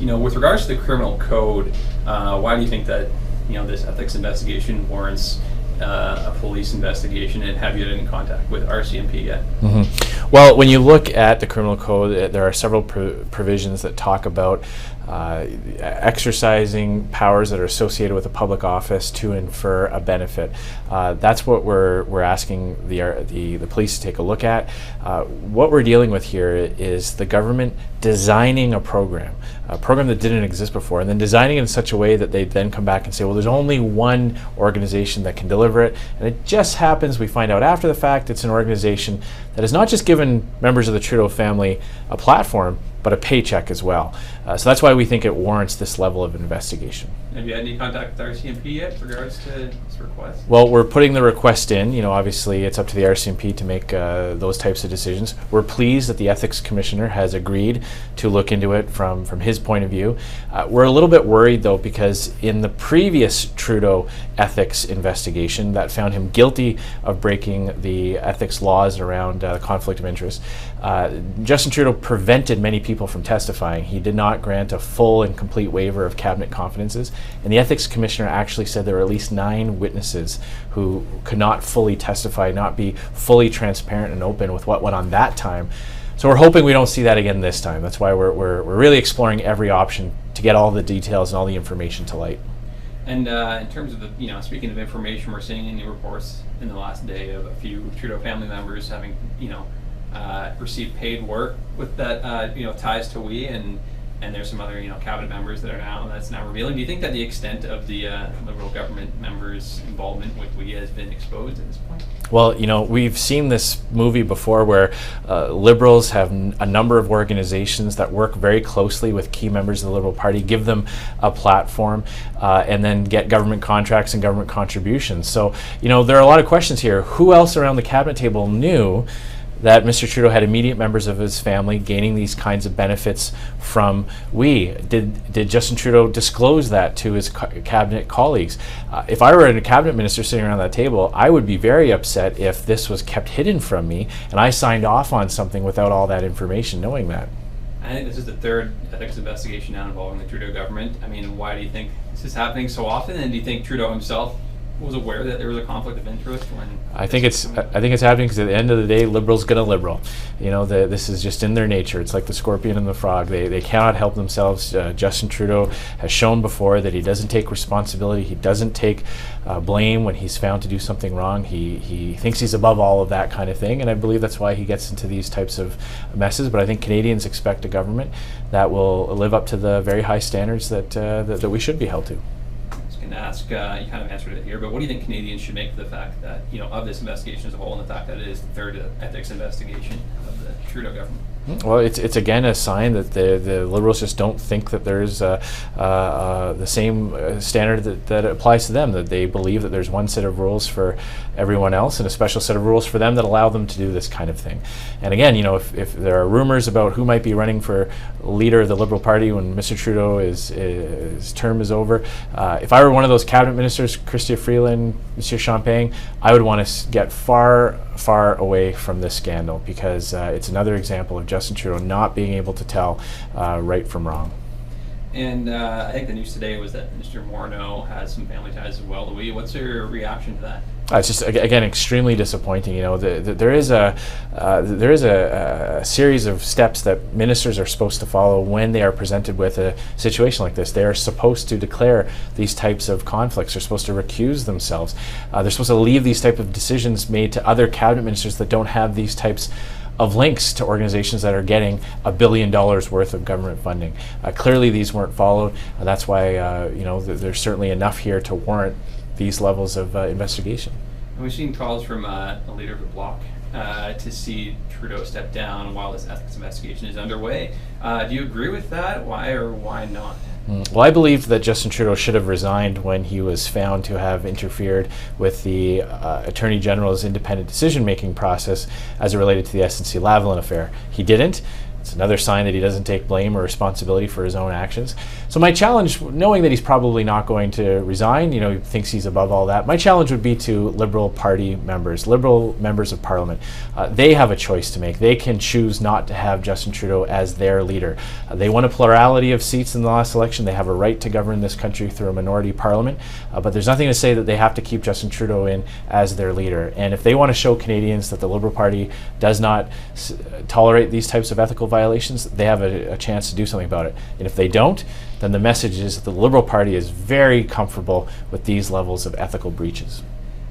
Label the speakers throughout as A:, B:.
A: with regards to the criminal code, why do you think that this ethics investigation warrants a police investigation, and have you had any contact with RCMP yet?
B: Mm-hmm. Well, when you look at the criminal code, there are several provisions that talk about exercising powers that are associated with a public office to infer a benefit. That's what we're asking the police to take a look at. What we're dealing with here is the government designing a program that didn't exist before, and then designing it in such a way that they then come back and say, well, there's only one organization that can deliver it, and it just happens, we find out after the fact, it's an organization that has not just given members of the Trudeau family a platform, but a paycheck as well. So that's why we think it warrants this level of investigation.
A: Have you had any contact with RCMP yet in regards to this request?
B: Well, we're putting the request in. Obviously it's up to the RCMP to make those types of decisions. We're pleased that the Ethics Commissioner has agreed to look into it from his point of view. We're a little bit worried though, because in the previous Trudeau ethics investigation that found him guilty of breaking the ethics laws around conflict of interest, Justin Trudeau prevented many people from testifying. He did not grant a full and complete waiver of cabinet confidences, and the Ethics Commissioner actually said there were at least 9 witnesses who could not fully testify, not be fully transparent and open with what went on that time. So we're hoping we don't see that again this time. That's why we're really exploring every option to get all the details and all the information to light.
A: And in terms of the, speaking of information, we're seeing in the reports in the last day of a few Trudeau family members having, received paid work with that, ties to we, and there's some other, cabinet members that's now revealing. Do you think that the extent of the Liberal government members' involvement with we has been exposed at this point?
B: Well, we've seen this movie before where Liberals have a number of organizations that work very closely with key members of the Liberal Party, give them a platform, and then get government contracts and government contributions. So, there are a lot of questions here. Who else around the cabinet table knew that Mr. Trudeau had immediate members of his family gaining these kinds of benefits from we? Did Justin Trudeau disclose that to his cabinet colleagues? If I were a cabinet minister sitting around that table, I would be very upset if this was kept hidden from me and I signed off on something without all that information, knowing that.
A: I think this is the third ethics investigation now involving the Trudeau government. I mean, why do you think this is happening so often, and do you think Trudeau himself was aware that there was a conflict of interest when?
B: I think it's happening because at the end of the day, Liberals gonna Liberal. This is just in their nature. It's like the scorpion and the frog. They cannot help themselves. Justin Trudeau has shown before that he doesn't take responsibility. He doesn't take blame when he's found to do something wrong. He thinks he's above all of that kind of thing, and I believe that's why he gets into these types of messes. But I think Canadians expect a government that will live up to the very high standards that we should be held to.
A: Ask, you kind of answered it here, but what do you think Canadians should make of the fact that, of this investigation as a whole, and the fact that it is the third ethics investigation of the Trudeau government?
B: Well, it's again a sign that the Liberals just don't think that there's the same standard that applies to them, that they believe that there's one set of rules for everyone else and a special set of rules for them that allow them to do this kind of thing. And again, if there are rumors about who might be running for leader of the Liberal Party when Mr. Trudeau his term is over, if I were one of those cabinet ministers, Chrystia Freeland, Monsieur Champagne, I would want to get far away from this scandal, because it's another example of Justin Trudeau not being able to tell right from wrong.
A: And I think the news today was that Mr. Morneau has some family ties as well to we. What's your reaction to that?
B: It's just again extremely disappointing. There is a series of steps that ministers are supposed to follow when they are presented with a situation like this. They are supposed to declare these types of conflicts. They're supposed to recuse themselves. They're supposed to leave these type of decisions made to other cabinet ministers that don't have these types of links to organizations that are getting $1 billion worth of government funding. Clearly these weren't followed. That's why there's certainly enough here to warrant these levels of investigation.
A: And we've seen calls from the leader of the Bloc to see Trudeau step down while this ethics investigation is underway. Do you agree with that? Why or why not?
B: Well, I believe that Justin Trudeau should have resigned when he was found to have interfered with the Attorney General's independent decision-making process as it related to the SNC-Lavalin affair. He didn't. It's another sign that he doesn't take blame or responsibility for his own actions. So my challenge, knowing that he's probably not going to resign, he thinks he's above all that, my challenge would be to Liberal Party members, Liberal members of Parliament. They have a choice to make. They can choose not to have Justin Trudeau as their leader. They won a plurality of seats in the last election. They have a right to govern this country through a minority parliament, but there's nothing to say that they have to keep Justin Trudeau in as their leader. And if they want to show Canadians that the Liberal Party does not tolerate these types of ethical violations, they have a chance to do something about it. And if they don't, then the message is that the Liberal Party is very comfortable with these levels of ethical breaches.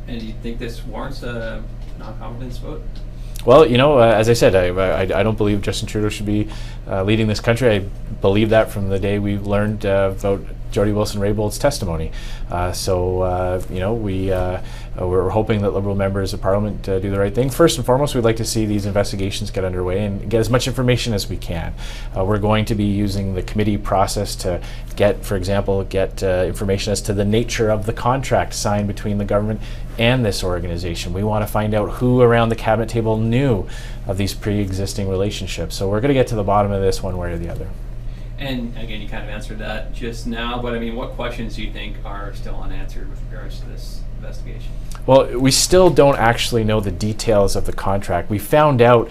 A: And do you think this warrants a non-confidence vote?
B: Well, as I said, I don't believe Justin Trudeau should be leading this country. I believe that from the day we learned about Jody Wilson-Raybould's testimony. We're hoping that Liberal members of Parliament do the right thing. First and foremost, we'd like to see these investigations get underway and get as much information as we can. We're going to be using the committee process to get information as to the nature of the contract signed between the government and this organization. We want to find out who around the cabinet table knew of these pre-existing relationships. So we're going to get to the bottom of this one way or the other.
A: And again, you kind of answered that just now, but what questions do you think are still unanswered with regards to this investigation?
B: Well, we still don't actually know the details of the contract. We found out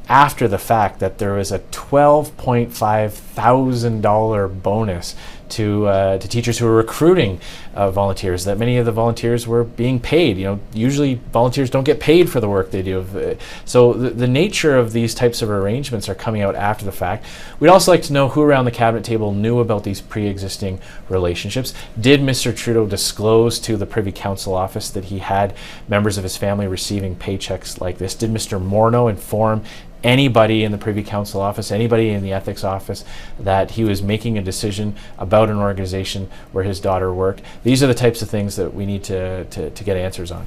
B: after the fact that there was a $12,500 bonus to teachers who were recruiting volunteers, that many of the volunteers were being paid. Usually volunteers don't get paid for the work they do. So the nature of these types of arrangements are coming out after the fact. We'd also like to know who around the cabinet table knew about these pre-existing relationships. Did Mr. Trudeau disclose to the Privy Council office that he had members of his family receiving paychecks like this? Did Mr. Morneau inform anybody in the Privy Council office, anybody in the ethics office, that he was making a decision about an organization where his daughter worked? These are the types of things that we need to get answers on.